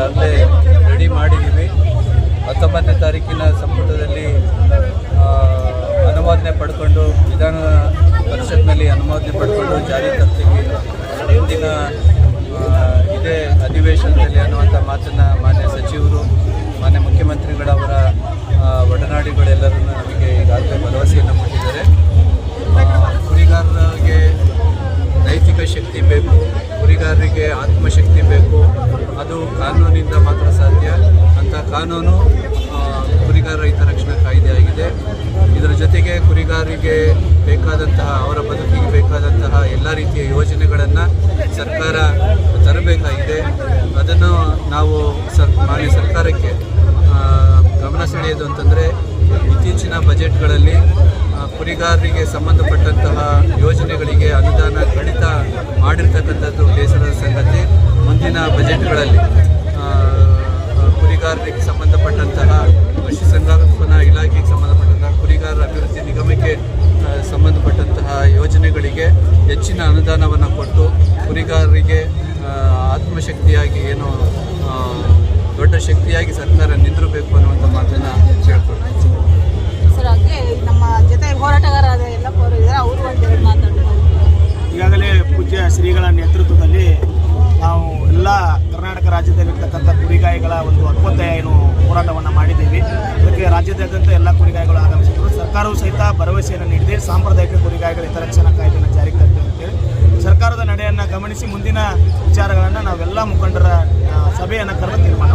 ಈಗಾಗಲೇ ರೆಡಿ ಮಾಡಿದ್ದೀವಿ. 19ನೇ ತಾರೀಕಿನ ಸಂಪುಟದಲ್ಲಿ ಅನುಮೋದನೆ ಪಡ್ಕೊಂಡು ವಿಧಾನ ಪರಿಷತ್ನಲ್ಲಿ ಅನುಮೋದನೆ ಪಡ್ಕೊಂಡು ಜಾರಿ ತರ್ತೀವಿ. ಮುಂದಿನ ಇದೇ ಅಧಿವೇಶನದಲ್ಲಿ ಅನ್ನುವಂಥ ಮಾತನ್ನು ಮಾನ್ಯ ಸಚಿವರು, ಮಾನ್ಯ ಮುಖ್ಯಮಂತ್ರಿಗಳವರ ಒಡನಾಡಿಗಳೆಲ್ಲರೂ ನಮಗೆ ಈಗಾಗಲೇ ಭರವಸೆಯನ್ನು ಕೊಟ್ಟಿದ್ದಾರೆ. ಕುರಿಗಾರರಿಗೆ ನೈತಿಕ ಶಕ್ತಿ ಬೇಕು, ಕುರಿಗಾರರಿಗೆ ಆತ್ಮಶಕ್ತಿ ಬೇಕು. ಅದು ಕಾನೂನಿಂದ ಮಾತ್ರ ಸಾಧ್ಯ. ಅಂಥ ಕಾನೂನು ಕುರಿಗಾರ ಹಿತರಕ್ಷಣಾ ಕಾಯ್ದೆ ಆಗಿದೆ. ಇದರ ಜೊತೆಗೆ ಕುರಿಗಾರರಿಗೆ ಬೇಕಾದಂತಹ, ಅವರ ಬದುಕಿಗೆ ಬೇಕಾದಂತಹ ಎಲ್ಲ ರೀತಿಯ ಯೋಜನೆಗಳನ್ನು ಸರ್ಕಾರ ತರಬೇಕಾಗಿದೆ. ಅದನ್ನು ನಾವು ಮಾನ್ಯ ಸರ್ಕಾರಕ್ಕೆ ಗಮನ ಸೆಳೆಯೋದು ಅಂತಂದರೆ, ಇತ್ತೀಚಿನ ಬಜೆಟ್ಗಳಲ್ಲಿ ಕುರಿಗಾರರಿಗೆ ಸಂಬಂಧಪಟ್ಟಂತಹ ಯೋಜನೆಗಳಿಗೆ ಅನುದಾನ ಕಡಿತ ಮಾಡಿರ್ತಕ್ಕಂಥದ್ದು ಬೇಸರದ ಸಂಗತಿ. ಮುಂದಿನ ಬಜೆಟ್ಗಳಲ್ಲಿ ಕುರಿಗಾರರಿಗೆ ಸಂಬಂಧಪಟ್ಟಂತಹ ಪಶುಸಂಗೋಪನಾ ಇಲಾಖೆಗೆ ಸಂಬಂಧಪಟ್ಟಂತಹ ಕುರಿಗಾರರ ಅಭಿವೃದ್ಧಿ ನಿಗಮಕ್ಕೆ ಸಂಬಂಧಪಟ್ಟಂತಹ ಯೋಜನೆಗಳಿಗೆ ಹೆಚ್ಚಿನ ಅನುದಾನವನ್ನು ಕೊಟ್ಟು ಕುರಿಗಾರರಿಗೆ ಆತ್ಮಶಕ್ತಿಯಾಗಿ ಏನು ದೊಡ್ಡ ಶಕ್ತಿಯಾಗಿ ಸರ್ಕಾರ ನಿಂದಿರಬೇಕು ಅನ್ನುವಂಥ ಮಾತನ್ನು ಹೇಳ್ಕೊಳ್ತೀನಿ. ಸರ್, ಹಾಗೆ ನಮ್ಮ ಜೊತೆ ಹೋರಾಟಗಾರರಾದ ಎಲ್ಲ ಇದ್ದಾರೆ, ಅವರು ಒಂದೆರಡು ಮಾತಾಡ್ತಾರೆ. ಈಗಾಗಲೇ ಪೂಜ್ಯ ಶ್ರೀಗಳ ನೇತೃತ್ವದಲ್ಲಿ ನಾವು ಎಲ್ಲ ಕರ್ನಾಟಕ ರಾಜ್ಯದಲ್ಲಿರ್ತಕ್ಕಂಥ ಕುರಿಗಾಯಿಗಳ ಒಂದು ಅತ್ಯಂತ ಹೋರಾಟವನ್ನು ಮಾಡಿದ್ದೀವಿ. ಅದಕ್ಕೆ ರಾಜ್ಯದಾದ್ಯಂತ ಎಲ್ಲ ಕುರಿಗಾಯಿಗಳು ಆಗಮಿಸಿದರು. ಸರ್ಕಾರವು ಸಹಿತ ಭರವಸೆಯನ್ನು ನೀಡಿದೆ. ಸಾಂಪ್ರದಾಯಿಕ ಕುರಿಗಾಯಿಗಳ ಹಿತರಕ್ಷಣಾ ಕಾಯ್ದೆಯನ್ನು ಜಾರಿಗೆ ತರ್ತೇವೆ ಅಂತೇಳಿ ಸರ್ಕಾರದ ನಡೆಯನ್ನು ಗಮನಿಸಿ ಮುಂದಿನ ವಿಚಾರಗಳನ್ನು ನಾವೆಲ್ಲ ಮುಖಂಡರ ಸಭೆಯನ್ನು ಕರೆದು ತೀರ್ಮಾನ